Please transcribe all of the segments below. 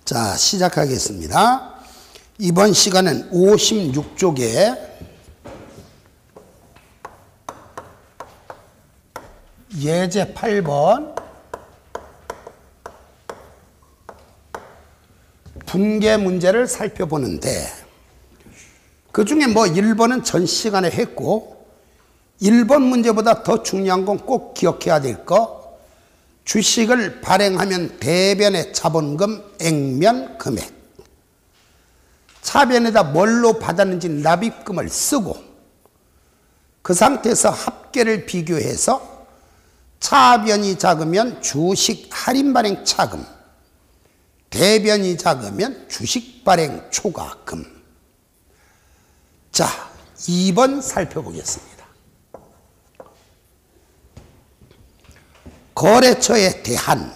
자, 시작하겠습니다. 이번 시간은 56쪽에 예제 8번 분계 문제를 살펴보는데, 그 중에 뭐 1번은 전 시간에 했고, 1번 문제보다 더 중요한 건 꼭 기억해야 될 거, 주식을 발행하면 대변의 자본금, 액면, 금액. 차변에다 뭘로 받았는지 납입금을 쓰고, 그 상태에서 합계를 비교해서 차변이 작으면 주식 할인 발행 차금, 대변이 작으면 주식 발행 초과금. 자, 2번 살펴보겠습니다. 거래처에 대한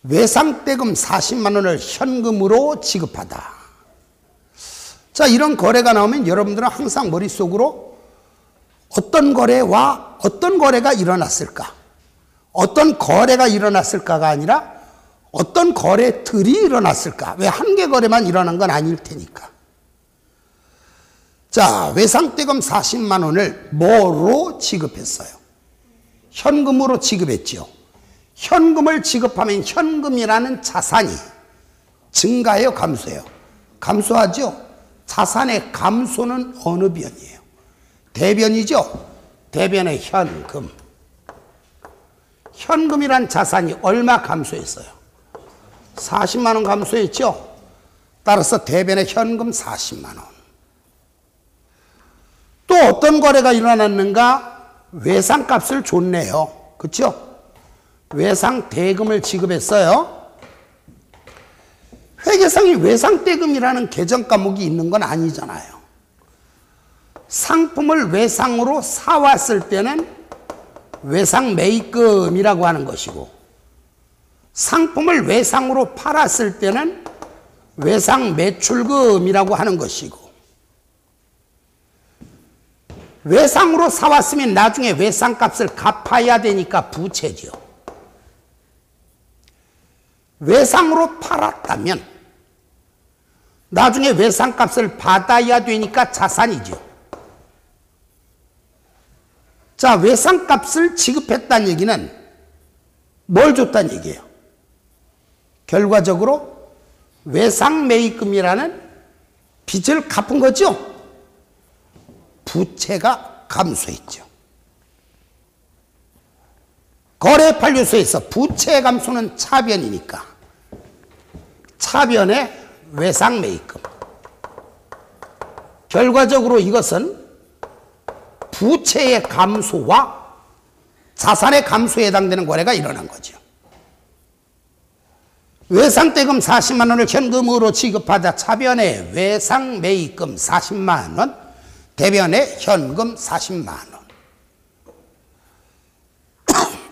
외상대금 40만 원을 현금으로 지급하다. 자, 이런 거래가 나오면 여러분들은 항상 머릿속으로 어떤 거래와 어떤 거래가 일어났을까? 어떤 거래가 일어났을까가 아니라 어떤 거래들이 일어났을까? 왜 한 개 거래만 일어난 건 아닐 테니까. 자, 외상대금 40만 원을 뭐로 지급했어요? 현금으로 지급했지요. 현금을 지급하면 현금이라는 자산이 증가해요, 감소해요? 감소하죠. 자산의 감소는 어느 변이에요? 대변이죠. 대변의 현금. 현금이란 자산이 얼마 감소했어요? 40만 원 감소했죠. 따라서 대변의 현금 40만 원. 또 어떤 거래가 일어났는가? 외상값을 줬네요. 그렇죠? 외상 대금을 지급했어요. 회계상에 외상대금이라는 계정 과목이 있는 건 아니잖아요. 상품을 외상으로 사왔을 때는 외상 매입금이라고 하는 것이고, 상품을 외상으로 팔았을 때는 외상 매출금이라고 하는 것이고, 외상으로 사왔으면 나중에 외상값을 갚아야 되니까 부채죠. 외상으로 팔았다면 나중에 외상값을 받아야 되니까 자산이죠. 자, 외상값을 지급했다는 얘기는 뭘 줬다는 얘기예요? 결과적으로 외상매입금이라는 빚을 갚은 거죠. 부채가 감소했죠. 거래판례소에서 부채 감소는 차변이니까 차변의 외상매입금. 결과적으로 이것은 부채의 감소와 자산의 감소에 해당되는 거래가 일어난 거죠. 외상대금 40만 원을 현금으로 지급하자 차변의 외상매입금 40만 원, 대변의 현금 40만 원.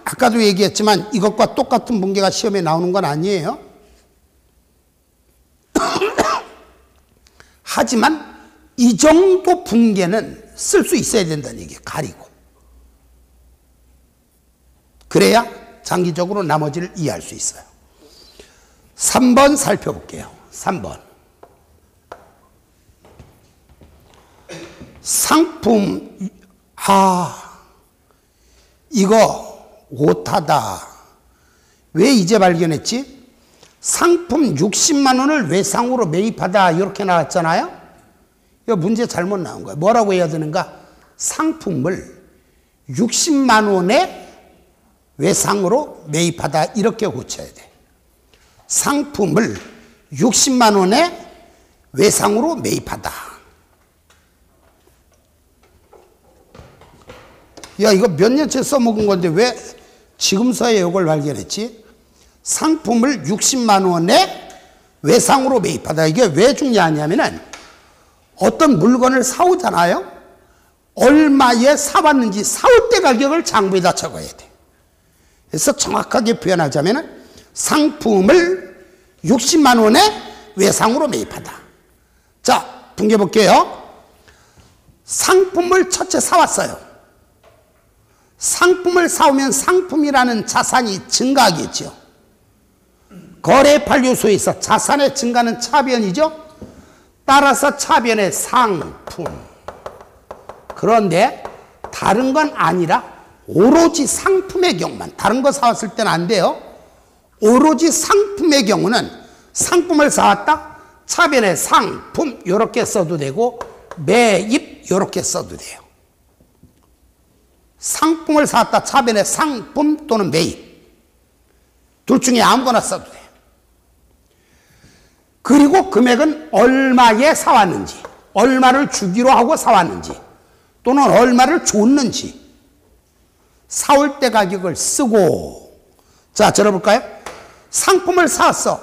아까도 얘기했지만 이것과 똑같은 분계가 시험에 나오는 건 아니에요. 하지만 이 정도 분계는 쓸 수 있어야 된다는 얘기예요. 가리고. 그래야 장기적으로 나머지를 이해할 수 있어요. 3번 살펴볼게요. 3번. 상품, 이거 오타다. 왜 이제 발견했지? 상품 60만 원을 외상으로 매입하다 이렇게 나왔잖아요. 이거 문제 잘못 나온 거예요. 뭐라고 해야 되는가? 상품을 60만 원에 외상으로 매입하다 이렇게 고쳐야 돼. 상품을 60만 원에 외상으로 매입하다. 야, 이거 몇 년째 써먹은 건데 왜 지금서야 이걸 발견했지? 상품을 60만 원에 외상으로 매입하다. 이게 왜 중요하냐면은 어떤 물건을 사오잖아요. 얼마에 사왔는지 사올 때 가격을 장부에다 적어야 돼. 그래서 정확하게 표현하자면은 상품을 60만 원에 외상으로 매입하다. 자, 분개 볼게요. 상품을 첫째 사왔어요. 상품을 사오면 상품이라는 자산이 증가하겠죠. 거래팔 요소에서 자산의 증가는 차변이죠. 따라서 차변의 상품. 그런데 다른 건 아니라 오로지 상품의 경우만, 다른 거 사왔을 때는 안 돼요. 오로지 상품의 경우는 상품을 사왔다, 차변의 상품 이렇게 써도 되고 매입 이렇게 써도 돼요. 상품을 사왔다, 차변의 상품 또는 매입 둘 중에 아무거나 써도 돼요. 그리고 금액은 얼마에 사왔는지, 얼마를 주기로 하고 사왔는지 또는 얼마를 줬는지 사올 때 가격을 쓰고. 자, 들어볼까요? 상품을 사왔어.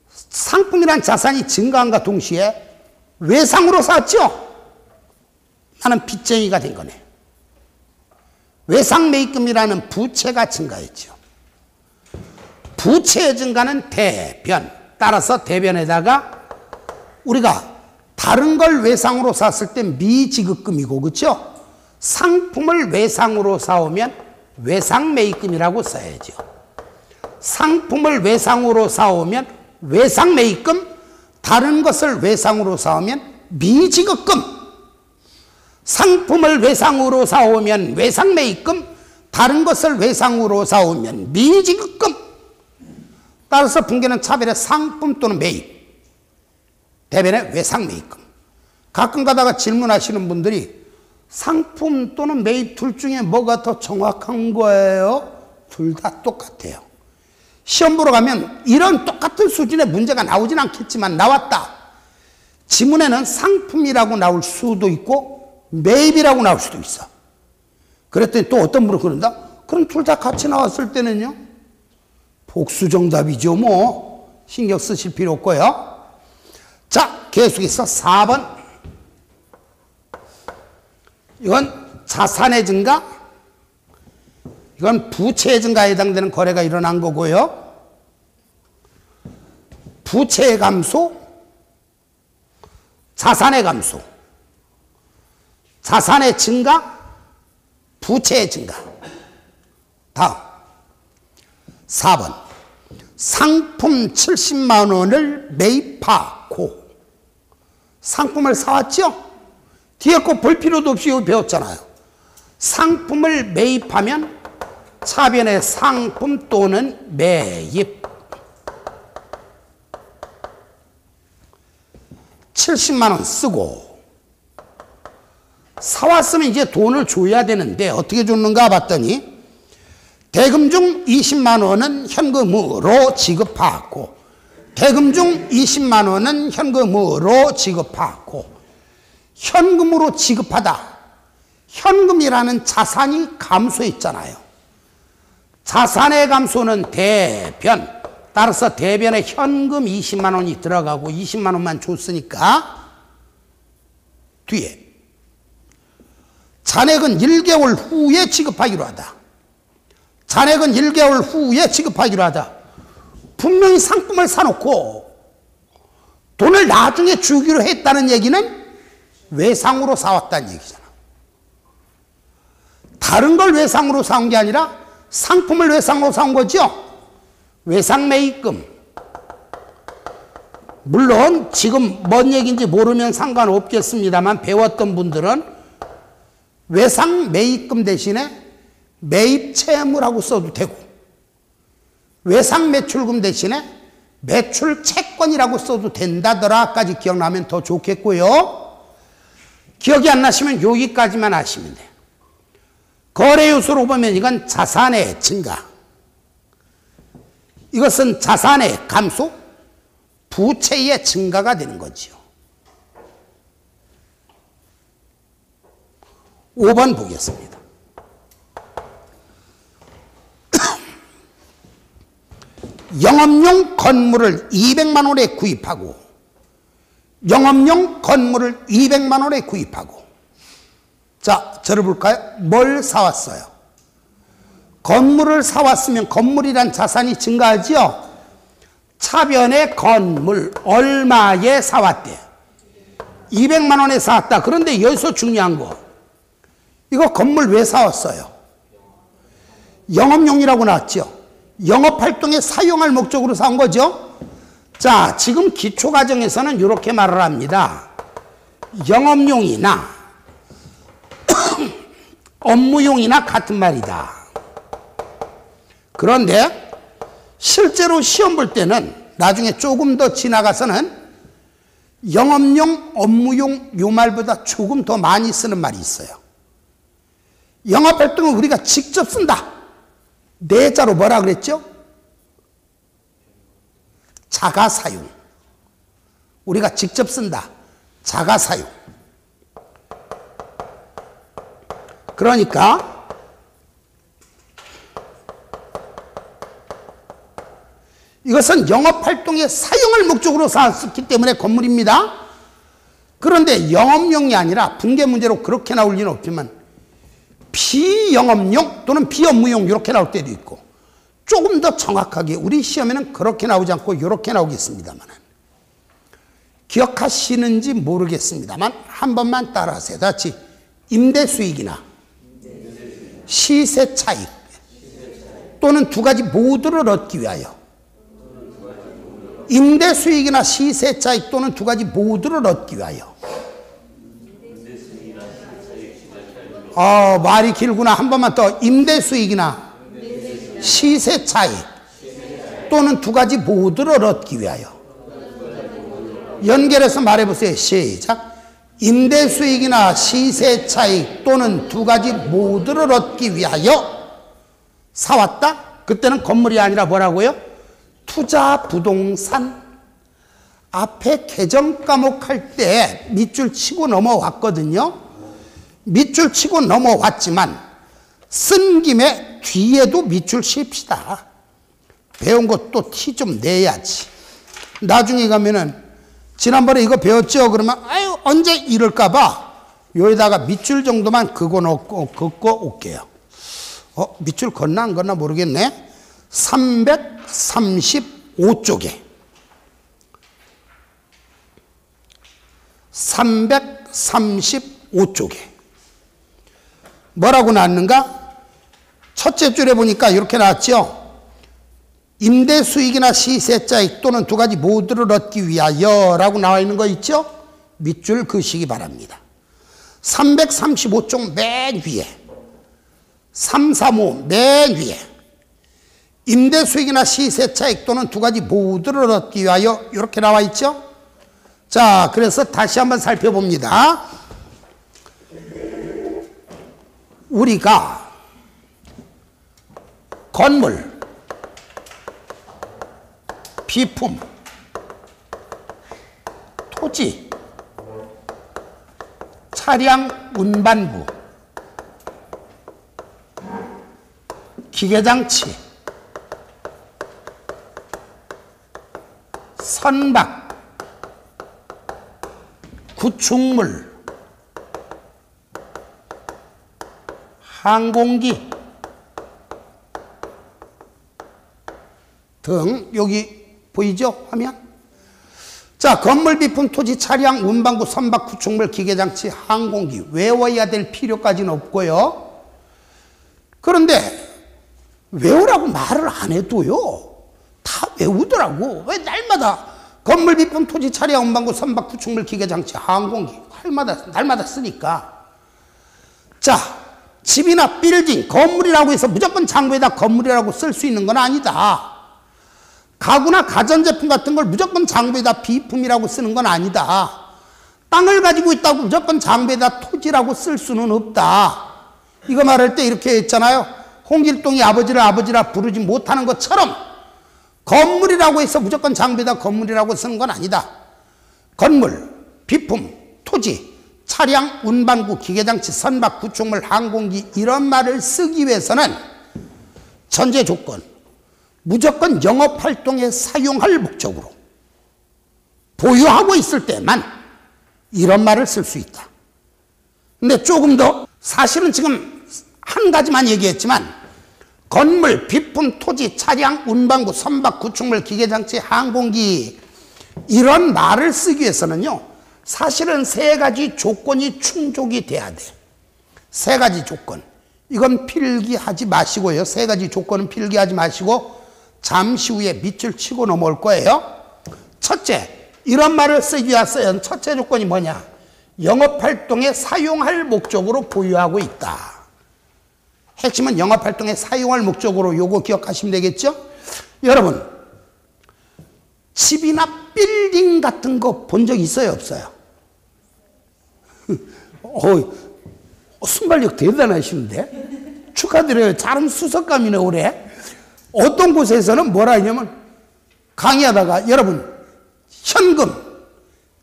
상품이란 자산이 증가함과 동시에 외상으로 샀죠? 나는 빚쟁이가 된 거네. 외상매입금이라는 부채가 증가했죠. 부채의 증가는 대변. 따라서 대변에다가 우리가 다른 걸 외상으로 샀을 때 미지급금이고, 그렇죠? 상품을 외상으로 사오면 외상매입금이라고 써야죠. 상품을 외상으로 사오면 외상매입금, 다른 것을 외상으로 사오면 미지급금. 상품을 외상으로 사오면 외상매입금, 다른 것을 외상으로 사오면 미지급금. 따라서 분계는 차별의 상품 또는 매입, 대변의 외상매입금. 가끔 가다가 질문하시는 분들이 상품 또는 매입 둘 중에 뭐가 더 정확한 거예요? 둘 다 똑같아요. 시험 보러 가면 이런 똑같은 수준의 문제가 나오진 않겠지만 나왔다. 지문에는 상품이라고 나올 수도 있고 매입이라고 나올 수도 있어. 그랬더니 또 어떤 분은 그런다? 그럼 둘 다 같이 나왔을 때는요? 복수 정답이죠. 뭐 신경 쓰실 필요 없고요. 자, 계속해서 4번. 이건 자산의 증가, 이건 부채의 증가에 해당되는 거래가 일어난 거고요. 부채의 감소, 자산의 감소, 자산의 증가, 부채의 증가. 다음 4번. 상품 70만 원을 매입하고. 상품을 사왔죠? 뒤에 거 볼 필요도 없이 배웠잖아요. 상품을 매입하면 차변의 상품 또는 매입. 70만 원 쓰고 사왔으면 이제 돈을 줘야 되는데 어떻게 줬는가 봤더니 대금 중 20만 원은 현금으로 지급하고, 대금 중 20만 원은 현금으로 지급하고. 현금으로 지급하다. 현금이라는 자산이 감소했잖아요. 자산의 감소는 대변. 따라서 대변에 현금 20만 원이 들어가고 20만 원만 줬으니까 뒤에 잔액은 1개월 후에 지급하기로 하다. 잔액은 1개월 후에 지급하기로 하다. 분명히 상품을 사놓고 돈을 나중에 주기로 했다는 얘기는 외상으로 사왔다는 얘기잖아. 다른 걸 외상으로 사온 게 아니라 상품을 외상으로 사온 거죠. 외상매입금. 물론 지금 뭔 얘기인지 모르면 상관없겠습니다만 배웠던 분들은 외상매입금 대신에 매입채무라고 써도 되고, 외상매출금 대신에 매출채권이라고 써도 된다더라까지 기억나면 더 좋겠고요. 기억이 안 나시면 여기까지만 하시면 돼요. 거래 요소로 보면 이건 자산의 증가, 이것은 자산의 감소, 부채의 증가가 되는 거지요. 5번 보겠습니다. 영업용 건물을 200만 원에 구입하고, 영업용 건물을 200만 원에 구입하고. 자, 들어볼까요? 뭘 사왔어요? 건물을 사왔으면 건물이란 자산이 증가하죠? 차변의 건물 얼마에 사왔대? 200만 원에 사왔다. 그런데 여기서 중요한 거, 이거 건물 왜 사왔어요? 영업용이라고 나왔죠? 영업활동에 사용할 목적으로 사온 거죠. 자, 지금 기초과정에서는 이렇게 말을 합니다. 영업용이나 업무용이나 같은 말이다. 그런데 실제로 시험 볼 때는 나중에 조금 더 지나가서는 영업용, 업무용 요 말보다 조금 더 많이 쓰는 말이 있어요. 영업활동은 우리가 직접 쓴다. 내자로 뭐라 그랬죠? 자가사용. 우리가 직접 쓴다. 자가사용. 그러니까 이것은 영업활동에 사용할 목적으로 쌓았기 때문에 건물입니다. 그런데 영업용이 아니라 붕괴 문제로 그렇게 나올 리는 없지만 비영업용 또는 비업무용 이렇게 나올 때도 있고 조금 더 정확하게 우리 시험에는 그렇게 나오지 않고 이렇게 나오겠습니다만 기억하시는지 모르겠습니다만 한 번만 따라하세요. 같이 임대수익이나 시세차익 또는 두 가지 모두를 얻기 위하여 임대수익이나 시세차익 또는 두 가지 모두를 얻기 위하여 말이 길구나. 한 번만 더. 임대수익이나 시세차익 또는 두 가지 모두를 얻기 위하여 연결해서 말해보세요. 시작. 임대수익이나 시세차익 또는 두 가지 모두를 얻기 위하여 사왔다? 그때는 건물이 아니라 뭐라고요? 투자 부동산. 앞에 개정 과목 할 때 밑줄 치고 넘어왔거든요. 밑줄 치고 넘어왔지만 쓴 김에 뒤에도 밑줄 칩시다. 배운 것도 티 좀 내야지. 나중에 가면은 지난번에 이거 배웠죠? 그러면 아유 언제 이럴까 봐 여기다가 밑줄 정도만 긋고 올게요. 밑줄 걷나 안 걷나 모르겠네. 335쪽에 335쪽에 뭐라고 나왔는가? 첫째 줄에 보니까 이렇게 나왔죠. 임대수익이나 시세차익 또는 두 가지 모두를 얻기 위하여 라고 나와 있는 거 있죠? 밑줄 그시기 바랍니다. 335쪽 맨 위에 335 맨 위에 임대수익이나 시세차익 또는 두 가지 모두를 얻기 위하여 이렇게 나와 있죠? 자, 그래서 다시 한번 살펴봅니다. 우리가 건물, 비품, 토지, 차량 운반부, 기계장치, 선박, 구축물, 항공기 등 여기 보이죠? 화면? 자, 건물, 비품, 토지, 차량, 운반구, 선박, 구축물, 기계장치, 항공기 외워야 될 필요까지는 없고요. 그런데 외우라고 말을 안 해도요. 다 외우더라고. 왜 날마다 건물, 비품, 토지, 차량, 운반구, 선박, 구축물, 기계장치, 항공기 날마다 쓰니까. 자, 집이나 빌딩, 건물이라고 해서 무조건 장부에다 건물이라고 쓸 수 있는 건 아니다. 가구나 가전제품 같은 걸 무조건 장부에다 비품이라고 쓰는 건 아니다. 땅을 가지고 있다고 무조건 장부에다 토지라고 쓸 수는 없다. 이거 말할 때 이렇게 했잖아요. 홍길동이 아버지를 아버지라 부르지 못하는 것처럼 건물이라고 해서 무조건 장부에다 건물이라고 쓰는 건 아니다. 건물, 비품, 토지, 차량, 운반구, 기계장치, 선박, 구축물, 항공기 이런 말을 쓰기 위해서는 전제 조건 무조건 영업활동에 사용할 목적으로 보유하고 있을 때만 이런 말을 쓸 수 있다. 근데 조금 더 사실은 지금 한 가지만 얘기했지만 건물, 비품, 토지, 차량, 운반구, 선박, 구축물, 기계장치, 항공기 이런 말을 쓰기 위해서는요. 사실은 세 가지 조건이 충족이 돼야 돼. 세 가지 조건. 이건 필기하지 마시고요. 세 가지 조건은 필기하지 마시고 잠시 후에 밑줄 치고 넘어올 거예요. 첫째, 이런 말을 쓰기 위해서는 첫째 조건이 뭐냐? 영업활동에 사용할 목적으로 보유하고 있다. 핵심은 영업활동에 사용할 목적으로, 요거 기억하시면 되겠죠? 여러분, 집이나 빌딩 같은 거 본 적 있어요, 없어요? 순발력 대단하시는데? 축하드려요. 잘은 수석감이네, 올해. 어떤 곳에서는 뭐라 하냐면, 강의하다가, 여러분, 현금,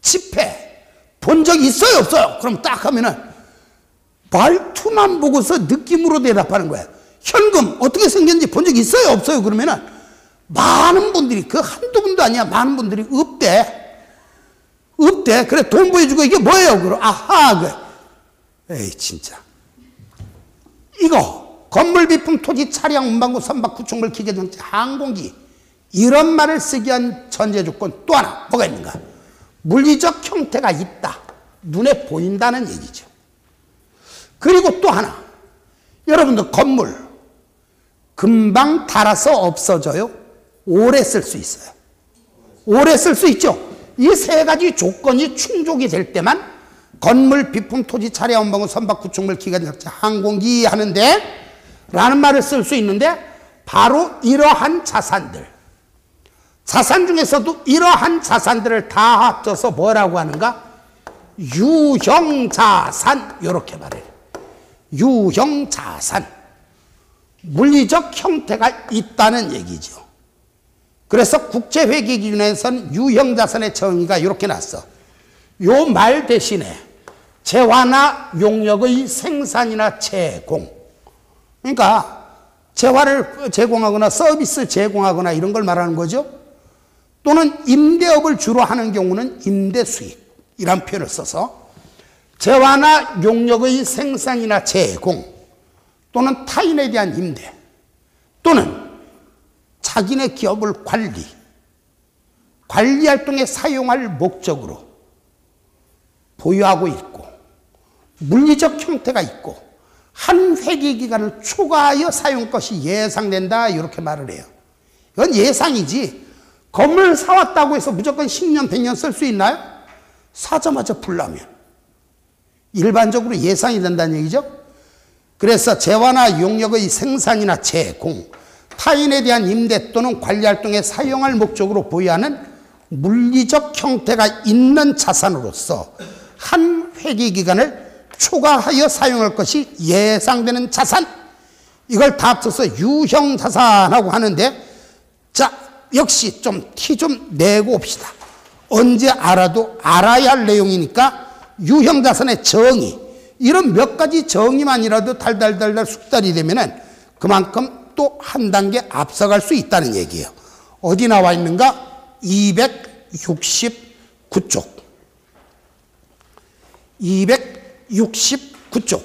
지폐, 본 적 있어요, 없어요? 그럼 딱 하면은, 말투만 보고서 느낌으로 대답하는 거야. 현금, 어떻게 생겼는지 본 적 있어요, 없어요? 그러면은, 많은 분들이, 그 한두 분도 아니야, 많은 분들이 없대. 없대. 그래, 돈 보여주고, 이게 뭐예요? 그럼, 아하, 그. 에이, 진짜. 이거, 건물, 비품, 토지, 차량, 운반구, 선박, 구축물, 기계, 전체, 항공기. 이런 말을 쓰기 위한 전제 조건 또 하나, 뭐가 있는가? 물리적 형태가 있다. 눈에 보인다는 얘기죠. 그리고 또 하나, 여러분들 건물, 금방 닳아서 없어져요? 오래 쓸 수 있어요. 오래 쓸 수 있죠. 이 세 가지 조건이 충족이 될 때만 건물, 비품, 토지, 차량, 운반구, 선박, 구축물, 기관, 자체, 항공기 하는데 라는 말을 쓸 수 있는데 바로 이러한 자산들, 자산 중에서도 이러한 자산들을 다 합쳐서 뭐라고 하는가? 유형자산, 이렇게 말해요. 유형자산, 물리적 형태가 있다는 얘기죠. 그래서 국제회계 기준에서는 유형자산의 정의가 이렇게 났어. 요 말 대신에 재화나 용역의 생산이나 제공, 그러니까 재화를 제공하거나 서비스 제공하거나 이런 걸 말하는 거죠. 또는 임대업을 주로 하는 경우는 임대수익이란 표현을 써서 재화나 용역의 생산이나 제공, 또는 타인에 대한 임대, 또는 자기네 기업을 관리 활동에 사용할 목적으로 보유하고 있고 물리적 형태가 있고 한 회기 기간을 초과하여 사용 것이 예상된다, 이렇게 말을 해요. 이건 예상이지, 건물 사왔다고 해서 무조건 10년 100년 쓸 수 있나요? 사자마자 불나면 일반적으로 예상이 된다는 얘기죠. 그래서 재화나 용역의 생산이나 제공, 타인에 대한 임대 또는 관리활동에 사용할 목적으로 보유하는 물리적 형태가 있는 자산으로서 한 회기기간을 초과하여 사용할 것이 예상되는 자산, 이걸 다 합쳐서 유형자산하고 하는데, 자, 역시 좀 티 좀 내고 옵시다. 언제 알아도 알아야 할 내용이니까 유형자산의 정의, 이런 몇 가지 정의만이라도 달달달달 숙달이 되면은 그만큼 또 한 단계 앞서갈 수 있다는 얘기예요. 어디 나와 있는가? 269쪽. 269쪽.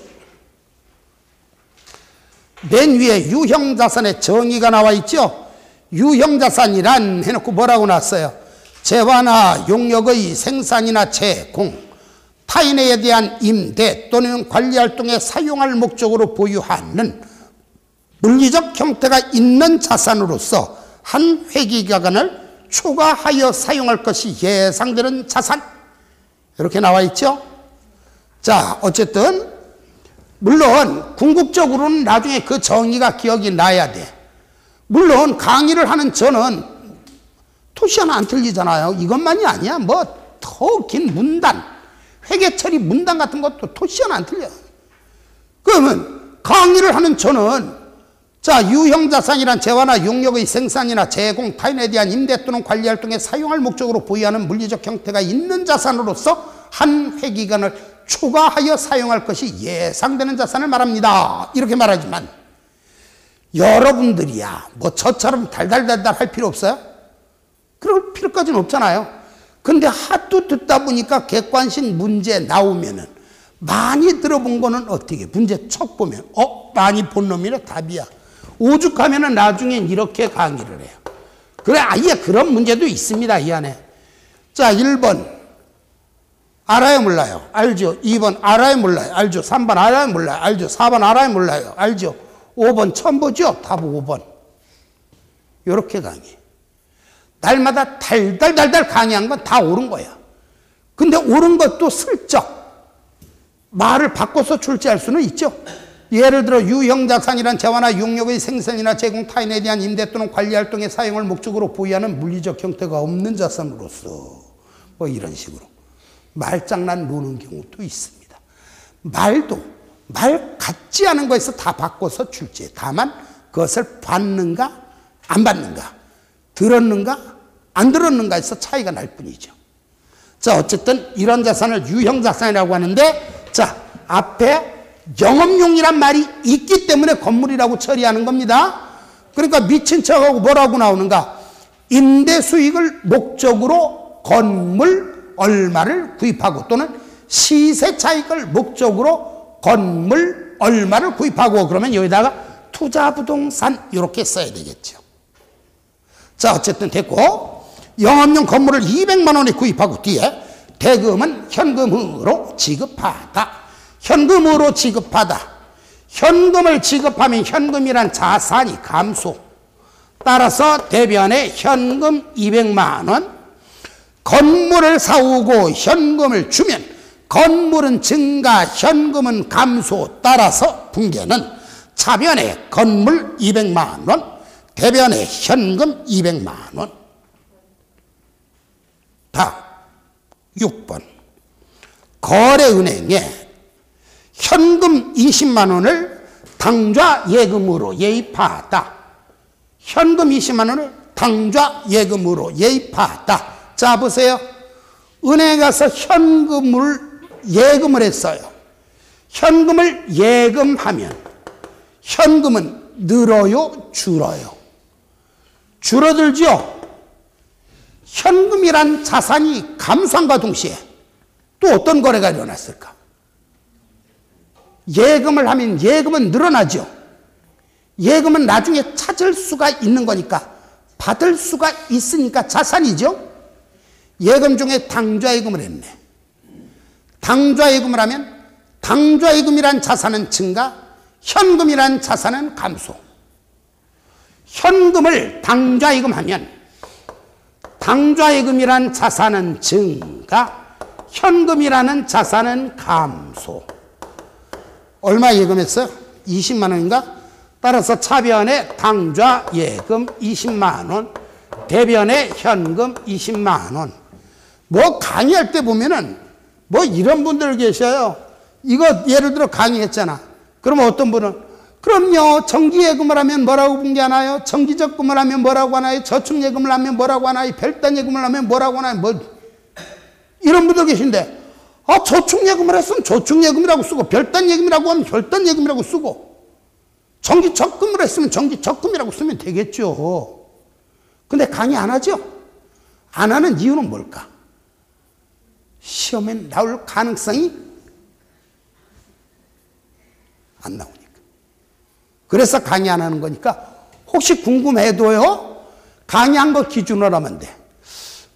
맨 위에 유형자산의 정의가 나와 있죠? 유형자산이란 해놓고 뭐라고 나왔어요? 재화나 용역의 생산이나 제공, 타인에 대한 임대 또는 관리활동에 사용할 목적으로 보유하는 물리적 형태가 있는 자산으로서 한 회기기간을 초과하여 사용할 것이 예상되는 자산, 이렇게 나와 있죠. 자, 어쨌든 물론 궁극적으로는 나중에 그 정의가 기억이 나야 돼. 물론 강의를 하는 저는 토시 하나 안 틀리잖아요. 이것만이 아니야. 뭐 더 긴 문단, 회계처리 문단 같은 것도 토시 하나 안 틀려. 그러면 강의를 하는 저는, 자, 유형자산이란 재화나 용역의 생산이나 제공, 타인에 대한 임대 또는 관리활동에 사용할 목적으로 보유하는 물리적 형태가 있는 자산으로서 한 회기간을 초과하여 사용할 것이 예상되는 자산을 말합니다, 이렇게 말하지만 여러분들이야 뭐 저처럼 달달달달 할 필요 없어요? 그럴 필요까지는 없잖아요. 근데 하도 듣다 보니까 객관식 문제 나오면은 많이 들어본 거는 어떻게, 문제 척 보면 많이 본 놈이라 답이야. 오죽하면은 나중엔 이렇게 강의를 해요. 그래, 아예 그런 문제도 있습니다, 이 안에. 자, 1번 알아요, 몰라요? 알죠. 2번 알아요, 몰라요? 알죠. 3번 알아요, 몰라요? 알죠. 4번 알아요, 몰라요? 알죠. 5번 처음 보죠? 답 5번. 이렇게 강의. 날마다 달달달달 강의한 건 다 옳은 거야. 근데 옳은 것도 슬쩍 말을 바꿔서 출제할 수는 있죠. 예를 들어 유형자산이란 재화나 용역의 생산이나 제공, 타인에 대한 임대 또는 관리활동의 사용을 목적으로 보유하는 물리적 형태가 없는 자산으로서 뭐 이런 식으로 말장난 노는 경우도 있습니다. 말도 말 같지 않은 거에서 다 바꿔서 출제. 다만 그것을 받는가 안 받는가, 들었는가 안 들었는가에서 차이가 날 뿐이죠. 자, 어쨌든 이런 자산을 유형자산이라고 하는데, 자, 앞에 영업용이란 말이 있기 때문에 건물이라고 처리하는 겁니다. 그러니까 미친 척하고 뭐라고 나오는가? 임대 수익을 목적으로 건물 얼마를 구입하고, 또는 시세 차익을 목적으로 건물 얼마를 구입하고, 그러면 여기다가 투자부동산 이렇게 써야 되겠죠. 자, 어쨌든 됐고, 영업용 건물을 200만 원에 구입하고 뒤에 대금은 현금으로 지급하다. 현금으로 지급하다. 현금을 지급하면 현금이란 자산이 감소. 따라서 대변에 현금 200만 원, 건물을 사오고 현금을 주면 건물은 증가, 현금은 감소. 따라서 분계는 차변에 건물 200만 원, 대변에 현금 200만 원. 다음 6번. 거래은행에 현금 20만 원을 당좌 예금으로 예입하다. 현금 20만 원을 당좌 예금으로 예입하다. 자, 보세요. 은행에 가서 현금을 예금을 했어요. 현금을 예금하면 현금은 늘어요, 줄어요? 줄어들죠? 현금이란 자산이 감소함과 동시에 또 어떤 거래가 일어났을까? 예금을 하면 예금은 늘어나죠. 예금은 나중에 찾을 수가 있는 거니까, 받을 수가 있으니까 자산이죠. 예금 중에 당좌예금을 했네. 당좌예금을 하면 당좌예금이란 자산은 증가, 현금이란 자산은 감소. 현금을 당좌예금하면 당좌예금이란 자산은 증가, 현금이라는 자산은 감소. 얼마 예금했어요? 20만 원인가? 따라서 차변에 당좌예금 20만 원, 대변에 현금 20만 원. 뭐 강의할 때 보면은 뭐 이런 분들 계셔요. 이거 예를 들어 강의했잖아. 그러면 어떤 분은 그럼요, 정기예금을 하면 뭐라고 분개하나요? 정기적금을 하면 뭐라고 하나요? 저축예금을 하면 뭐라고 하나요? 별단예금을 하면 뭐라고 하나요? 뭐 이런 분들 계신데, 아, 저축예금을 했으면 저축예금이라고 쓰고, 별단예금이라고 하면 별단예금이라고 쓰고, 정기적금을 했으면 정기적금이라고 쓰면 되겠죠. 근데 강의 안 하죠? 안 하는 이유는 뭘까? 시험에 나올 가능성이 안 나오니까. 그래서 강의 안 하는 거니까, 혹시 궁금해도요, 강의한 거 기준으로 하면 돼.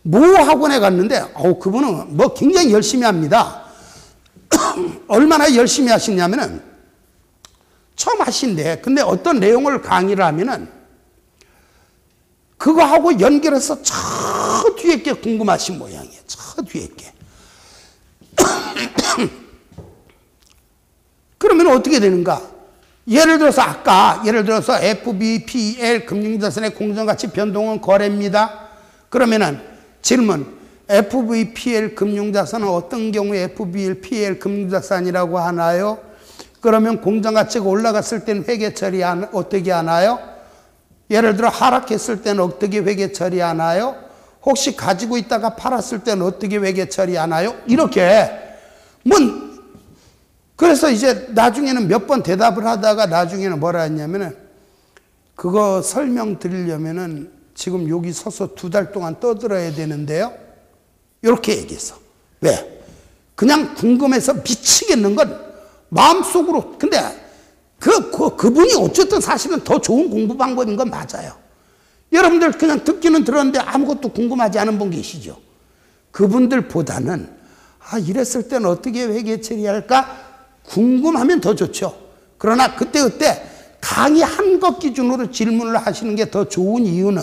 모 학원에 갔는데, 그분은 뭐 굉장히 열심히 합니다. 얼마나 열심히 하시냐면은, 처음 하신대. 근데 어떤 내용을 강의를 하면은, 그거하고 연결해서 저 뒤에 게 궁금하신 모양이에요. 저 뒤에 게. 그러면 어떻게 되는가? 예를 들어서 FBPL 금융자산의 공정가치 변동은 거래입니다. 그러면은 질문, FVPL 금융자산은 어떤 경우에 FBPL 금융자산이라고 하나요? 그러면 공정가치가 올라갔을 때는 회계 처리 어떻게 하나요? 예를 들어 하락했을 때는 어떻게 회계 처리하나요? 혹시 가지고 있다가 팔았을 때는 어떻게 회계 처리하나요? 이렇게 그래서 이제 나중에는 몇 번 대답을 하다가 나중에는 뭐라 했냐면은, 그거 설명드리려면은 지금 여기 서서 2달 동안 떠들어야 되는데요. 이렇게 얘기했어. 왜? 그냥 궁금해서 미치겠는 건 마음속으로. 근데 그분이 어쨌든 사실은 더 좋은 공부 방법인 건 맞아요. 여러분들 그냥 듣기는 들었는데 아무것도 궁금하지 않은 분 계시죠? 그분들보다는 이랬을 때는 어떻게 회계 처리할까? 궁금하면 더 좋죠. 그러나 그때 강의한 것 기준으로 질문을 하시는 게 더 좋은 이유는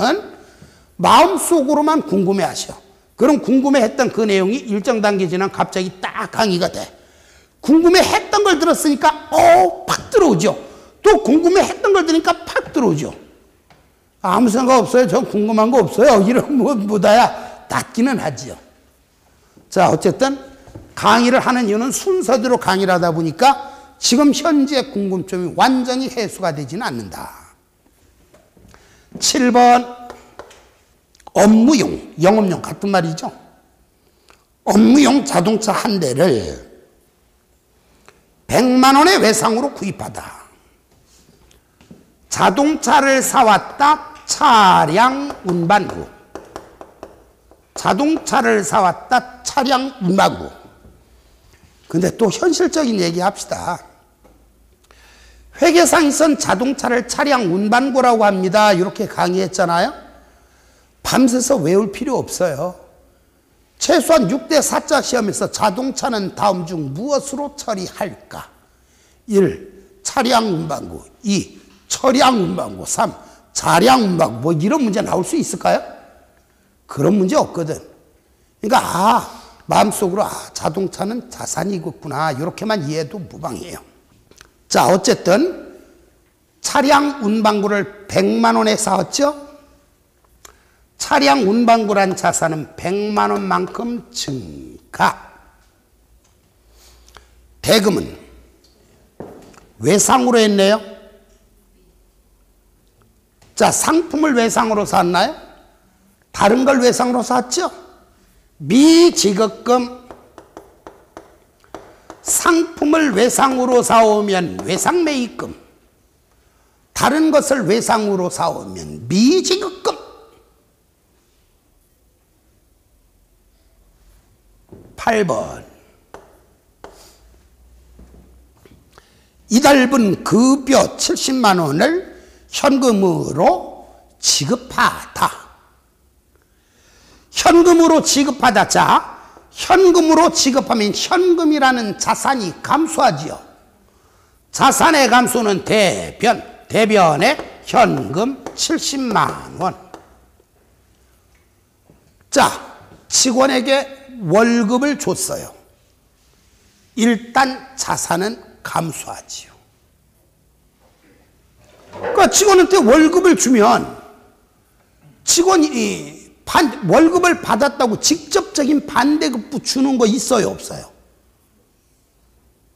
마음속으로만 궁금해 하셔. 그럼 궁금해했던 그 내용이 일정 단계 지나면 갑자기 딱 강의가 돼. 궁금해했던 걸 들었으니까 팍 들어오죠. 또 궁금해했던 걸 들으니까 팍 들어오죠. 아무 생각 없어요. 전 궁금한 거 없어요. 이런 뭐다야 닫기는 하지요. 자, 어쨌든 강의를 하는 이유는 순서대로 강의를 하다 보니까 지금 현재 궁금증이 완전히 해소가 되지는 않는다. 7번 업무용, 영업용 같은 말이죠. 업무용 자동차 한 대를 100만 원의 외상으로 구입하다. 자동차를 사왔다. 차량 운반구. 자동차를 사왔다. 차량 운반구. 근데 또 현실적인 얘기 합시다. 회계상에선 자동차를 차량 운반구라고 합니다. 이렇게 강의했잖아요. 밤새서 외울 필요 없어요. 최소한 6대 4자 시험에서 자동차는 다음 중 무엇으로 처리할까? 1. 차량 운반구. 2. 처량 운반구. 3. 자량 운반구. 뭐 이런 문제 나올 수 있을까요? 그런 문제 없거든. 그러니까 마음속으로 자동차는 자산이겠구나 이렇게만 이해해도 무방해요. 자, 어쨌든 차량 운반구를 100만 원에 사왔죠. 차량 운반구란 자산은 100만 원만큼 증가. 대금은 외상으로 했네요. 자, 상품을 외상으로 샀나요? 다른 걸 외상으로 샀죠? 미지급금. 상품을 외상으로 사오면 외상매입금. 다른 것을 외상으로 사오면 미지급금. 8번 이달분 급여 70만 원을 현금으로 지급하다. 현금으로 지급하다. 자, 현금으로 지급하면 현금이라는 자산이 감소하지요. 자산의 감소는 대변에 현금 70만 원. 자, 직원에게 월급을 줬어요. 일단 자산은 감소하지요. 그러니까 직원한테 월급을 주면 직원이 월급을 받았다고 직접적인 반대급 주는 거 있어요, 없어요?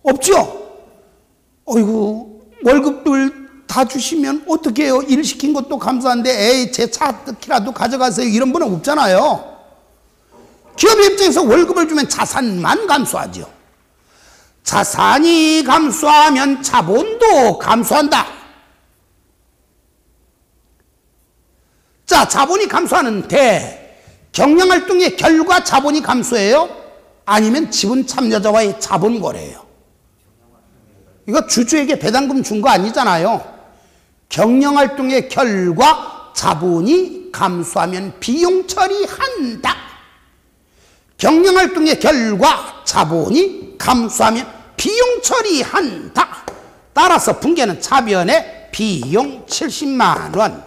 없죠? 어이구, 월급을 다 주시면 어떻게 해요? 일 시킨 것도 감사한데 에이 제 차 특히라도 가져가세요 이런 분은 없잖아요. 기업 입장에서 월급을 주면 자산만 감소하죠. 자산이 감소하면 자본도 감소한다. 자, 자본이 감소하는데 경영활동의 결과 자본이 감소해요? 아니면 지분 참여자와의 자본 거래예요? 이거 주주에게 배당금 준 거 아니잖아요. 경영활동의 결과 자본이 감소하면 비용 처리한다. 경영활동의 결과 자본이 감소하면 비용 처리한다. 따라서 분계는 차변에 비용 70만 원,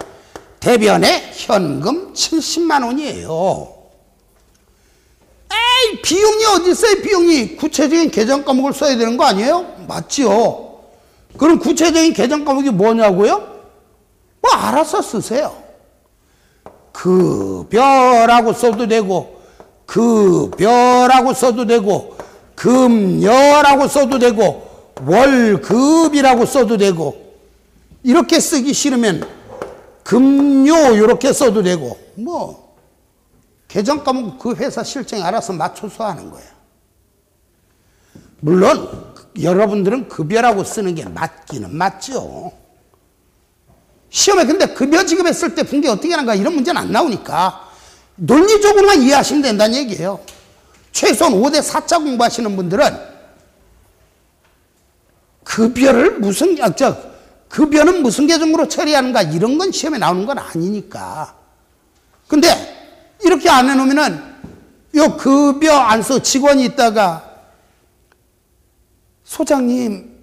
대변에 현금 70만 원이에요. 에이, 비용이 어디 있어요? 비용이 구체적인 계정 과목을 써야 되는 거 아니에요? 맞지요. 그럼 구체적인 계정 과목이 뭐냐고요? 뭐 알아서 쓰세요. 급여라고 써도 되고 급여라고 써도 되고 금여라고 써도 되고 월급이라고 써도 되고 이렇게 쓰기 싫으면 금요 이렇게 써도 되고 뭐 계정 과목 그 회사 실정에 알아서 맞춰서 하는 거예요. 물론 여러분들은 급여라고 쓰는 게 맞기는 맞죠. 시험에 근데 급여 지급했을 때 분계 어떻게 하는가 이런 문제는 안 나오니까 논리적으로만 이해하시면 된다는 얘기예요. 최소한 5대 4자 공부하시는 분들은 급여는 무슨 계정으로 처리하는가 이런 건 시험에 나오는 건 아니니까. 근데 이렇게 안 해놓으면은 요 급여 안 써 직원이 있다가 소장님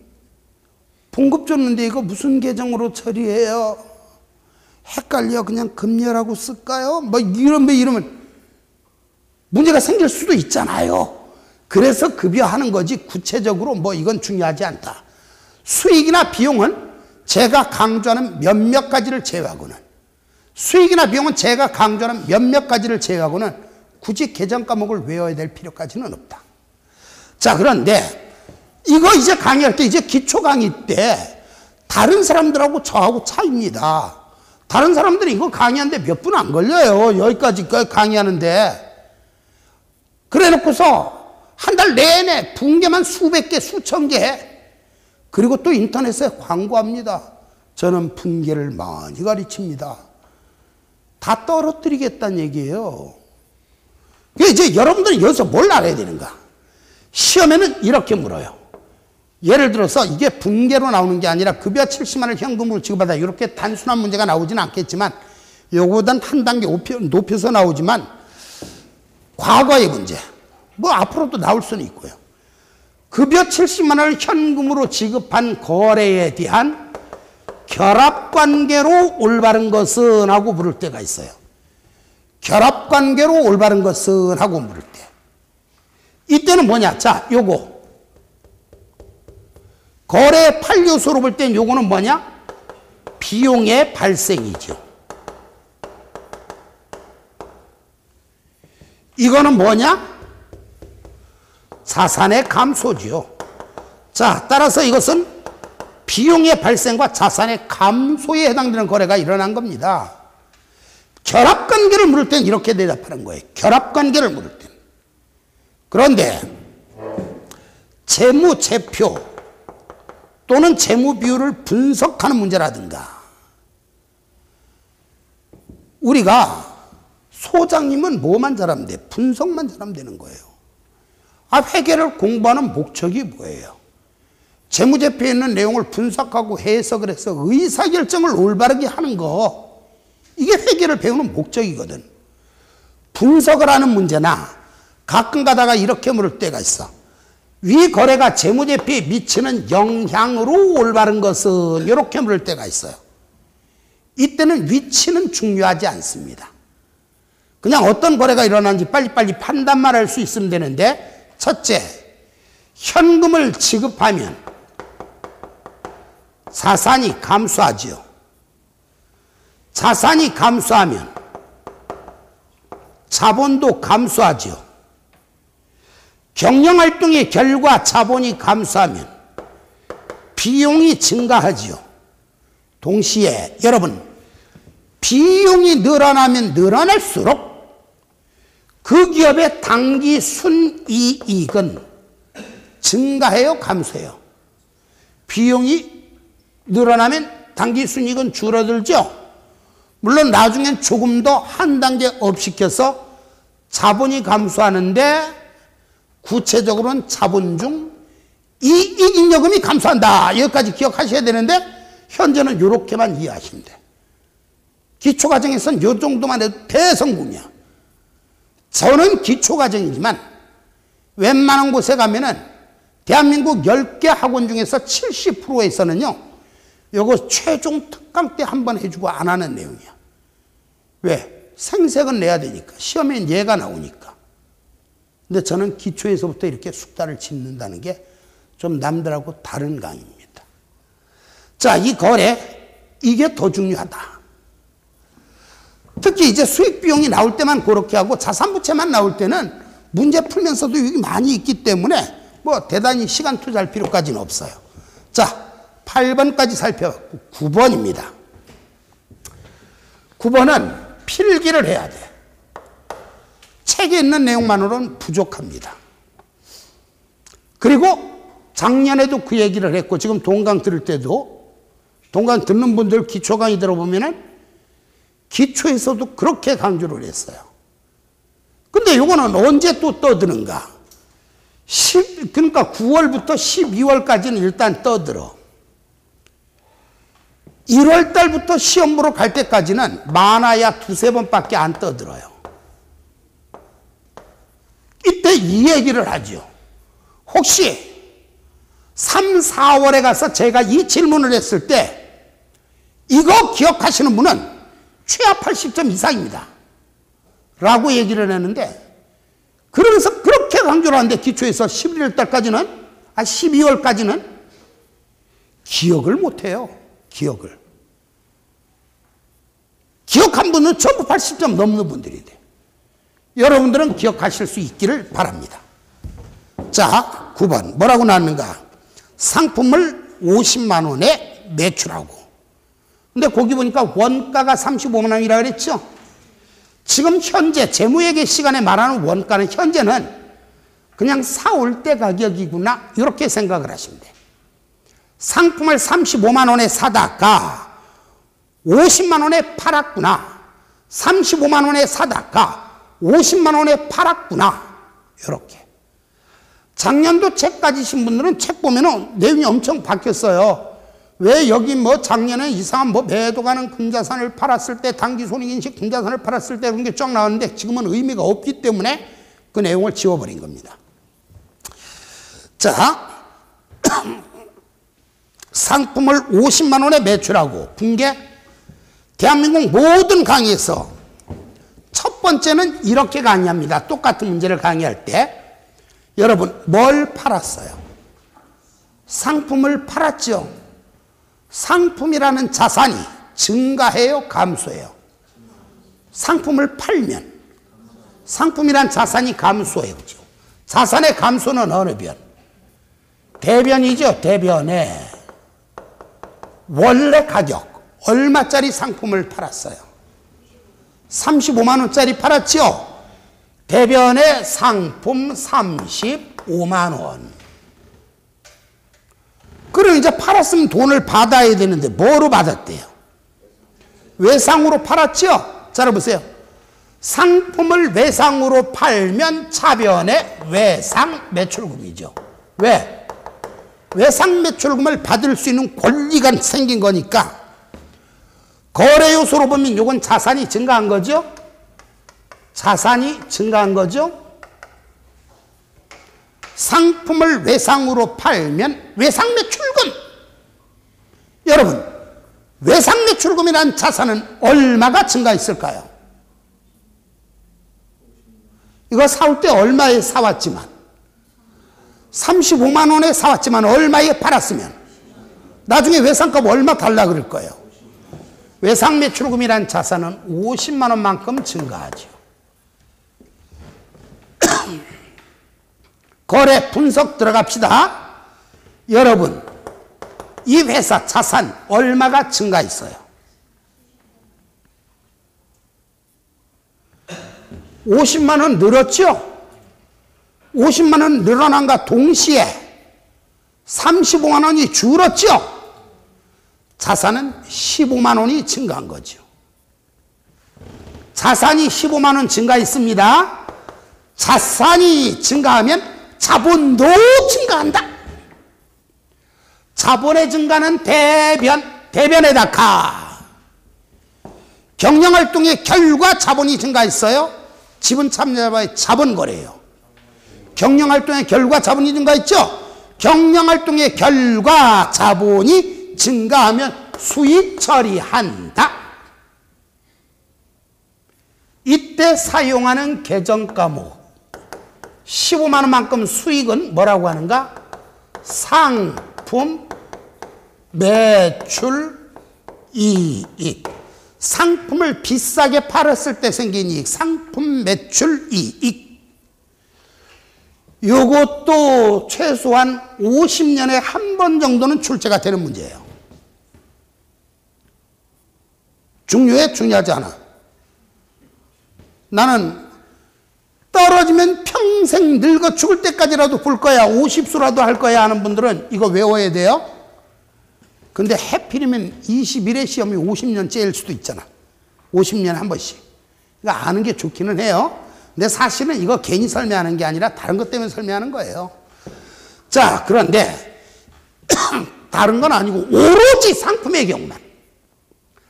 봉급 줬는데 이거 무슨 계정으로 처리해요? 헷갈려. 그냥 금리라고 쓸까요? 뭐 이러면 문제가 생길 수도 있잖아요. 그래서 급여하는 거지 구체적으로 뭐 이건 중요하지 않다. 수익이나 비용은 제가 강조하는 몇몇 가지를 제외하고는 굳이 계정 과목을 외워야 될 필요까지는 없다. 자, 그런데 이거 이제 강의할 때, 이제 기초 강의 때 다른 사람들하고 저하고 차이입니다. 다른 사람들이 이거 강의하는데 몇 분 안 걸려요. 여기까지 강의하는데. 그래 놓고서 한 달 내내 붕괴만 수백 개, 수천 개. 그리고 또 인터넷에 광고합니다. 저는 붕괴를 많이 가르칩니다. 다 떨어뜨리겠다는 얘기예요. 이제 여러분들은 여기서 뭘 알아야 되는가? 시험에는 이렇게 물어요. 예를 들어서 이게 붕괴로 나오는 게 아니라 급여 70만 원을 현금으로 지급받아. 이렇게 단순한 문제가 나오지는 않겠지만 요거보단 한 단계 높여서 나오지만 과거의 문제, 뭐 앞으로도 나올 수는 있고요. 급여 70만 원을 현금으로 지급한 거래에 대한 결합관계로 올바른 것은 하고 물을 때가 있어요. 결합관계로 올바른 것은 하고 물을 때. 이때는 뭐냐? 자, 요거. 거래 8요소로 볼 땐 요거는 뭐냐? 비용의 발생이죠. 이거는 뭐냐? 자산의 감소지요. 자, 따라서 이것은 비용의 발생과 자산의 감소에 해당되는 거래가 일어난 겁니다. 결합관계를 물을 땐 이렇게 대답하는 거예요. 결합관계를 물을 땐. 그런데 재무제표 또는 재무비율을 분석하는 문제라든가, 우리가 소장님은 뭐만 잘하면 돼? 분석만 잘하면 되는 거예요. 회계를 공부하는 목적이 뭐예요? 재무제표에 있는 내용을 분석하고 해석을 해서 의사결정을 올바르게 하는 거, 이게 회계를 배우는 목적이거든. 분석을 하는 문제나 가끔 가다가 이렇게 물을 때가 있어. 위 거래가 재무제표에 미치는 영향으로 올바른 것은, 이렇게 물을 때가 있어요. 이때는 위치는 중요하지 않습니다. 그냥 어떤 거래가 일어나는지 빨리빨리 판단만 할 수 있으면 되는데, 첫째, 현금을 지급하면 자산이 감소하지요. 자산이 감소하면 자본도 감소하지요. 경영활동의 결과 자본이 감소하면 비용이 증가하지요. 동시에 여러분, 비용이 늘어나면 늘어날수록 그 기업의 당기 순이익은 증가해요, 감소해요? 비용이 늘어나면 당기 순이익은 줄어들죠. 물론 나중엔 조금 더 한 단계 업시켜서 자본이 감소하는데, 구체적으로는 자본 중 이익잉여금이 감소한다. 여기까지 기억하셔야 되는데 현재는 이렇게만 이해하시면 돼. 기초과정에서는 이 정도만 해도 대성공이야. 저는 기초과정이지만 웬만한 곳에 가면은 대한민국 10개 학원 중에서 70%에서는요, 요거 최종 특강 때 한번 해주고 안 하는 내용이야. 왜? 생색은 내야 되니까. 시험엔 얘가 나오니까. 근데 저는 기초에서부터 이렇게 숙달을 짓는다는 게 좀 남들하고 다른 강의입니다. 자, 이 거래, 이게 더 중요하다. 특히 이제 수익 비용이 나올 때만 그렇게 하고 자산부채만 나올 때는 문제 풀면서도 여기 많이 있기 때문에 뭐 대단히 시간 투자할 필요까지는 없어요. 자, 8번까지 살펴봤고 9번입니다. 9번은 필기를 해야 돼. 책에 있는 내용만으로는 부족합니다. 그리고 작년에도 그 얘기를 했고, 지금 동강 들을 때도, 동강 듣는 분들 기초 강의 들어보면은 기초에서도 그렇게 강조를 했어요. 근데 요거는 언제 또 떠드는가? 그러니까 9월부터 12월까지는 일단 떠들어. 1월 달부터 시험 보러 갈 때까지는 많아야 두세 번밖에 안 떠들어요. 이때 이 얘기를 하죠. 혹시 3, 4월에 가서 제가 이 질문을 했을 때 이거 기억하시는 분은 최하 80점 이상입니다. 라고 얘기를 했는데, 그러면서 그렇게 강조를 하는데 기초에서 11월 달까지는, 12월까지는 기억을 못해요. 기억을. 기억한 분은 전부 80점 넘는 분들이 돼. 여러분들은 기억하실 수 있기를 바랍니다. 자, 9번 뭐라고 나왔는가? 상품을 50만 원에 매출하고. 근데 거기 보니까 원가가 35만 원이라고 그랬죠? 지금 현재 재무회계 시간에 말하는 원가는 현재는 그냥 사올 때 가격이구나 이렇게 생각을 하시면 돼요. 상품을 35만 원에 사다가 50만 원에 팔았구나. 35만 원에 사다가 50만 원에 팔았구나. 이렇게. 작년도 책 가지신 분들은 책 보면은 내용이 엄청 바뀌었어요. 왜 여기 뭐 작년에 이상한 뭐 매도 가는 금자산을 팔았을 때, 당기손익인식 금자산을 팔았을 때 그런 게 쫙 나왔는데 지금은 의미가 없기 때문에 그 내용을 지워버린 겁니다. 자, 상품을 50만 원에 매출하고 분계. 대한민국 모든 강의에서 첫 번째는 이렇게 강의합니다. 똑같은 문제를 강의할 때 여러분 뭘 팔았어요? 상품을 팔았죠. 상품이라는 자산이 증가해요, 감소해요? 상품을 팔면 상품이란 자산이 감소해요. 그죠? 자산의 감소는 어느 변? 대변이죠. 대변에 원래 가격 얼마짜리 상품을 팔았어요? 35만 원짜리 팔았죠? 대변에 상품 35만 원. 그럼 이제 팔았으면 돈을 받아야 되는데 뭐로 받았대요? 외상으로 팔았죠? 자, 보세요. 상품을 외상으로 팔면 차변에 외상 매출금이죠. 왜? 외상 매출금을 받을 수 있는 권리가 생긴 거니까 거래 요소로 보면 이건 자산이 증가한 거죠? 자산이 증가한 거죠? 상품을 외상으로 팔면 외상 매출금. 여러분, 외상 매출금이라는 자산은 얼마가 증가했을까요? 이거 사올 때 얼마에 사왔지만 35만 원에 사왔지만 얼마에 팔았으면 나중에 외상값 얼마 달라 그럴 거예요. 외상 매출금이라는 자산은 50만 원만큼 증가하죠. 거래 분석 들어갑시다. 여러분, 이 회사 자산 얼마가 증가했어요? 50만 원 늘었죠? 50만 원 늘어난과 동시에 35만 원이 줄었죠? 자산은 15만 원이 증가한 거죠. 자산이 15만 원 증가했습니다. 자산이 증가하면 자본도 증가한다. 자본의 증가는 대변에다 가. 경영활동의 결과 자본이 증가했어요. 지분 참여자와의 자본 거래예요. 경영활동의 결과 자본이 증가했죠. 경영활동의 결과 자본이 증가하면 수익 처리한다. 이때 사용하는 계정과목 15만 원만큼 수익은 뭐라고 하는가? 상품 매출 이익. 상품을 비싸게 팔았을 때 생긴 이익, 상품 매출 이익. 요것도 최소한 50년에 한 번 정도는 출제가 되는 문제예요. 중요해? 중요하지 않아? 나는 떨어지면 평생 늙어 죽을 때까지라도 볼 거야, 50수라도 할 거야 하는 분들은 이거 외워야 돼요. 근데 해필이면 21회 시험이 50년째일 수도 있잖아. 50년에 한 번씩. 그러니까 아는 게 좋기는 해요. 근데 사실은 이거 괜히 설명하는 게 아니라 다른 것 때문에 설명하는 거예요. 자, 그런데 다른 건 아니고 오로지 상품의 경우만.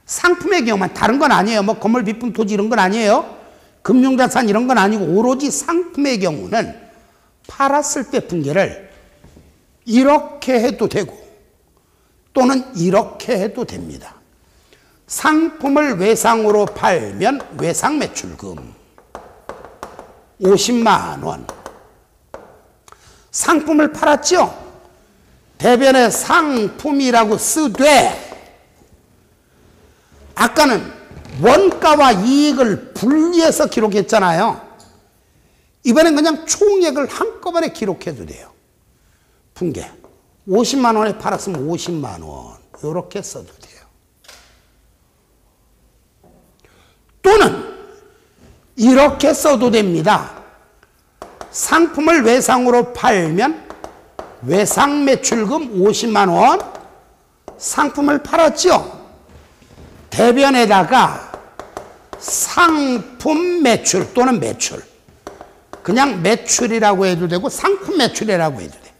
상품의 경우만, 다른 건 아니에요. 뭐 건물, 비품, 토지 이런 건 아니에요. 금융자산 이런 건 아니고 오로지 상품의 경우는 팔았을 때 분계를 이렇게 해도 되고 또는 이렇게 해도 됩니다. 상품을 외상으로 팔면 외상 매출금 50만 원. 상품을 팔았죠? 대변에 상품이라고 쓰되 아까는 원가와 이익을 분리해서 기록했잖아요. 이번엔 그냥 총액을 한꺼번에 기록해도 돼요. 분계 50만 원에 팔았으면 50만 원 이렇게 써도 돼요. 또는 이렇게 써도 됩니다. 상품을 외상으로 팔면 외상 매출금 50만 원. 상품을 팔았죠? 대변에다가 상품 매출 또는 매출, 그냥 매출이라고 해도 되고 상품 매출이라고 해도 돼.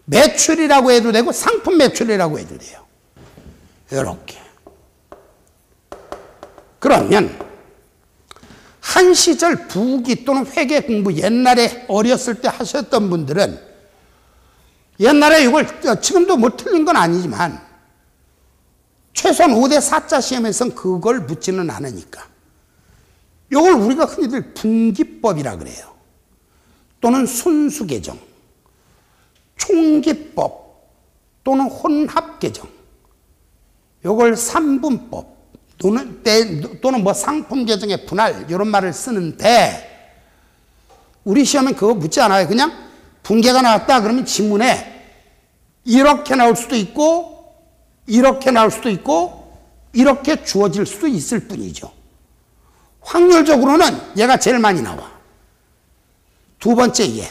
매출이라고 해도 되고 상품 매출이라고 해도 돼요. 이렇게. 그러면 한 시절 부기 또는 회계 공부 옛날에 어렸을 때 하셨던 분들은 옛날에 이걸 지금도 뭐 틀린 건 아니지만 최소한 5대 4자 시험에서는 그걸 묻지는 않으니까 이걸 우리가 흔히들 분기법이라 그래요. 또는 순수계정, 총기법 또는 혼합계정, 이걸 삼분법 또는 뭐 상품계정의 분할 이런 말을 쓰는데 우리 시험엔 그거 묻지 않아요. 그냥 분계가 나왔다 그러면 지문에 이렇게 나올 수도 있고 이렇게 나올 수도 있고 이렇게 주어질 수도 있을 뿐이죠. 확률적으로는 얘가 제일 많이 나와. 두 번째 얘,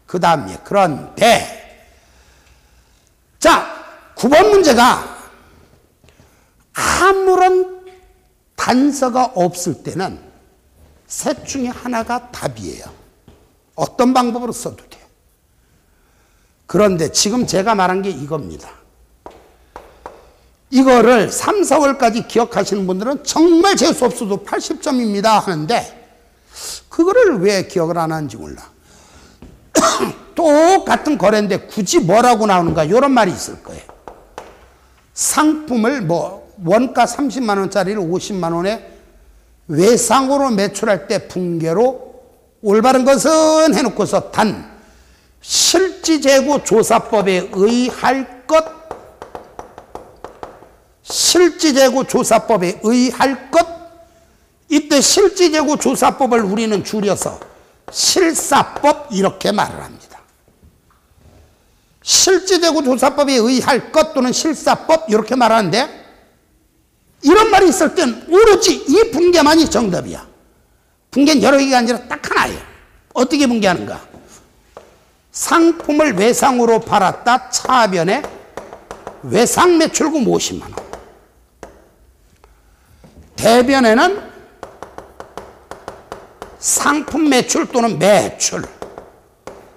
그 다음 얘. 그런데 자, 9번 문제가 아무런 단서가 없을 때는 셋 중에 하나가 답이에요. 어떤 방법으로 써도 돼요. 그런데 지금 제가 말한 게 이겁니다. 이거를 3, 4월까지 기억하시는 분들은 정말 재수 없어도 80점입니다 하는데 그거를 왜 기억을 안 하는지 몰라. 똑같은 거래인데 굳이 뭐라고 나오는가 이런 말이 있을 거예요. 상품을 뭐 원가 30만 원짜리를 50만 원에 외상으로 매출할 때 분계로 올바른 것은 해놓고서 단 실지재고 조사법에 의할 것, 실지재고 조사법에 의할 것, 이때 실지재고 조사법을 우리는 줄여서 실사법 이렇게 말을 합니다. 실지재고 조사법에 의할 것 또는 실사법 이렇게 말하는데 이런 말이 있을 땐 오로지 이 분계만이 정답이야. 분계는 여러 개가 아니라 딱 하나예요. 어떻게 분계하는가? 상품을 외상으로 팔았다 차변에 외상 매출금 50만 원. 대변에는 상품 매출 또는 매출,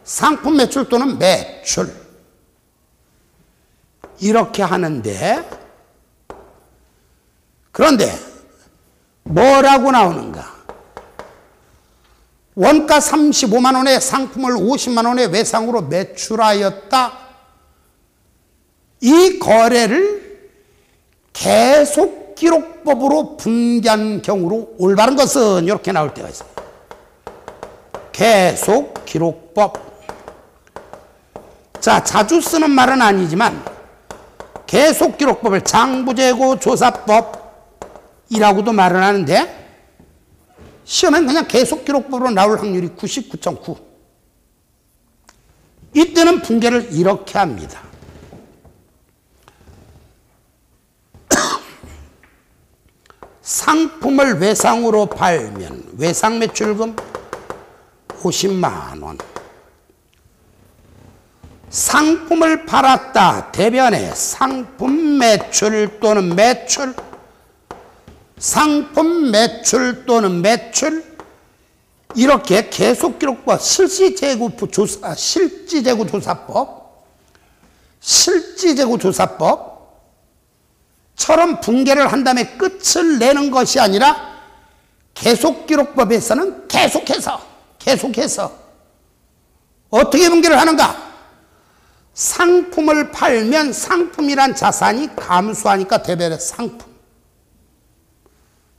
상품 매출 또는 매출 이렇게 하는데 그런데 뭐라고 나오는가? 원가 35만 원의 상품을 50만 원의 외상으로 매출하였다. 이 거래를 계속 기록법으로 분계한 경우로 올바른 것은 이렇게 나올 때가 있어요. 계속 기록법. 자, 자주 쓰는 말은 아니지만 계속 기록법을 장부재고 조사법이라고도 말을 하는데 시험엔 그냥 계속 기록법으로 나올 확률이 99.9. 이때는 분계를 이렇게 합니다. 상품을 외상으로 팔면 외상 매출금 50만 원. 상품을 팔았다 대변에 상품 매출 또는 매출, 상품 매출 또는 매출 이렇게 계속기록법, 실지재고조사법처럼 분계를 한 다음에 끝을 내는 것이 아니라 계속기록법에서는 계속해서 어떻게 분계를 하는가? 상품을 팔면 상품이란 자산이 감소하니까 대별의 상품.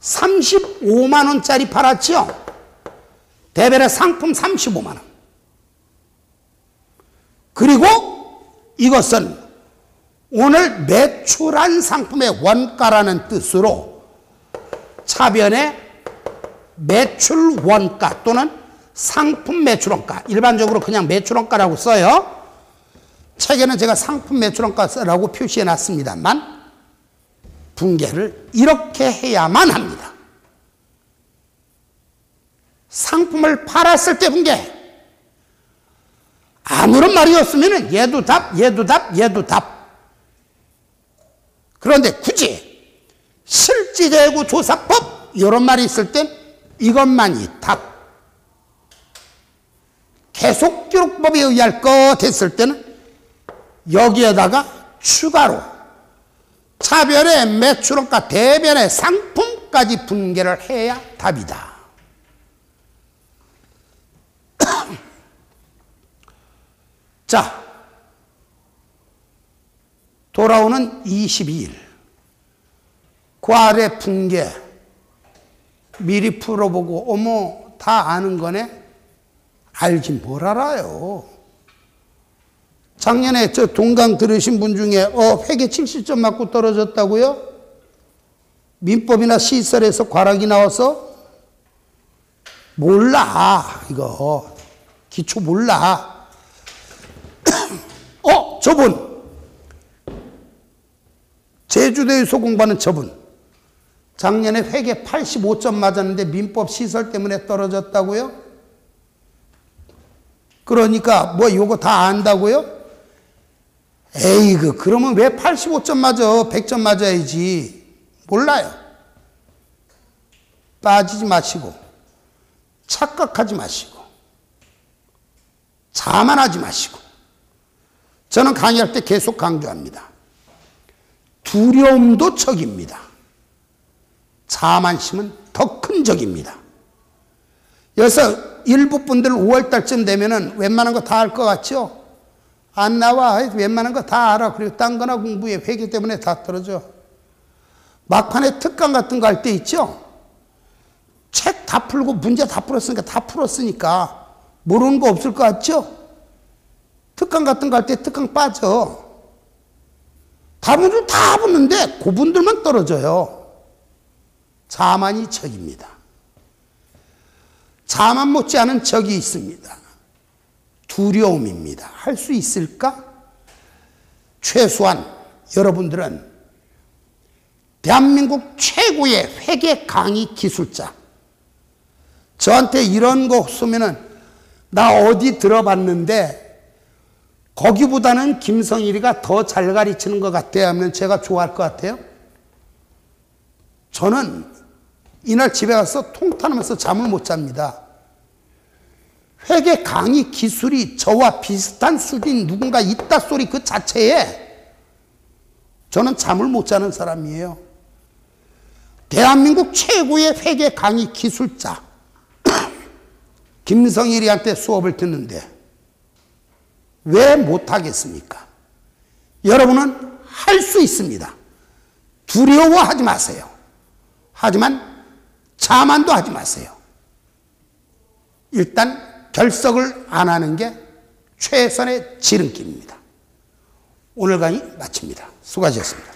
35만 원짜리 팔았죠? 대별의 상품 35만 원. 그리고 이것은 오늘 매출한 상품의 원가라는 뜻으로 차변에 매출 원가 또는 상품 매출 원가, 일반적으로 그냥 매출 원가라고 써요. 책에는 제가 상품 매출 원가라고 표시해 놨습니다만 분계를 이렇게 해야만 합니다. 상품을 팔았을 때 분계. 아무런 말이 없으면 얘도 답, 얘도 답, 얘도 답. 그런데 굳이 실지재고조사법 이런 말이 있을 땐 이것만이 답. 계속기록법에 의할 것 했을 때는 여기에다가 추가로 차별의 매출원가 대변의 상품까지 분계를 해야 답이다. 자, 돌아오는 22일 그 아래 분계 미리 풀어보고 어머 다 아는 거네? 알긴 뭘 알아요. 작년에 저 동강 들으신 분 중에 회계 70점 맞고 떨어졌다고요? 민법이나 시설에서 과락이 나와서? 몰라 이거 기초 몰라. 저분 제주도에서 공부하는 저분 작년에 회계 85점 맞았는데 민법 시설 때문에 떨어졌다고요? 그러니까 뭐 요거 다 안다고요? 에이그 그러면 왜 85점 맞아? 100점 맞아야지. 몰라요. 빠지지 마시고 착각하지 마시고 자만하지 마시고. 저는 강의할 때 계속 강조합니다. 두려움도 적입니다. 자만심은 더 큰 적입니다. 그래서 일부 분들 5월달쯤 되면은 웬만한 거 다 알 것 같죠? 안 나와. 웬만한 거 다 알아. 그리고 딴 거나 공부해. 회계 때문에 다 떨어져. 막판에 특강 같은 거 할 때 있죠? 책 다 풀고 문제 다 풀었으니까 모르는 거 없을 것 같죠? 특강 같은 거 할 때 특강 빠져. 다른 분들 다 붙는데 그분들만 떨어져요. 자만이 적입니다. 자만 못지않은 적이 있습니다. 두려움입니다. 할 수 있을까? 최소한 여러분들은 대한민국 최고의 회계 강의 기술자. 저한테 이런 거 쓰면은 나 어디 들어봤는데 거기보다는 김성일이가 더 잘 가르치는 것 같아요 하면 제가 좋아할 것 같아요? 저는 이날 집에 가서 통탄하면서 잠을 못 잡니다. 회계 강의 기술이 저와 비슷한 수준인 누군가 있다 소리 그 자체에 저는 잠을 못 자는 사람이에요. 대한민국 최고의 회계 강의 기술자 김성일이한테 수업을 듣는데 왜 못하겠습니까? 여러분은 할 수 있습니다. 두려워하지 마세요. 하지만 자만도 하지 마세요. 일단 결석을 안 하는 게 최선의 지름길입니다. 오늘 강의 마칩니다. 수고하셨습니다.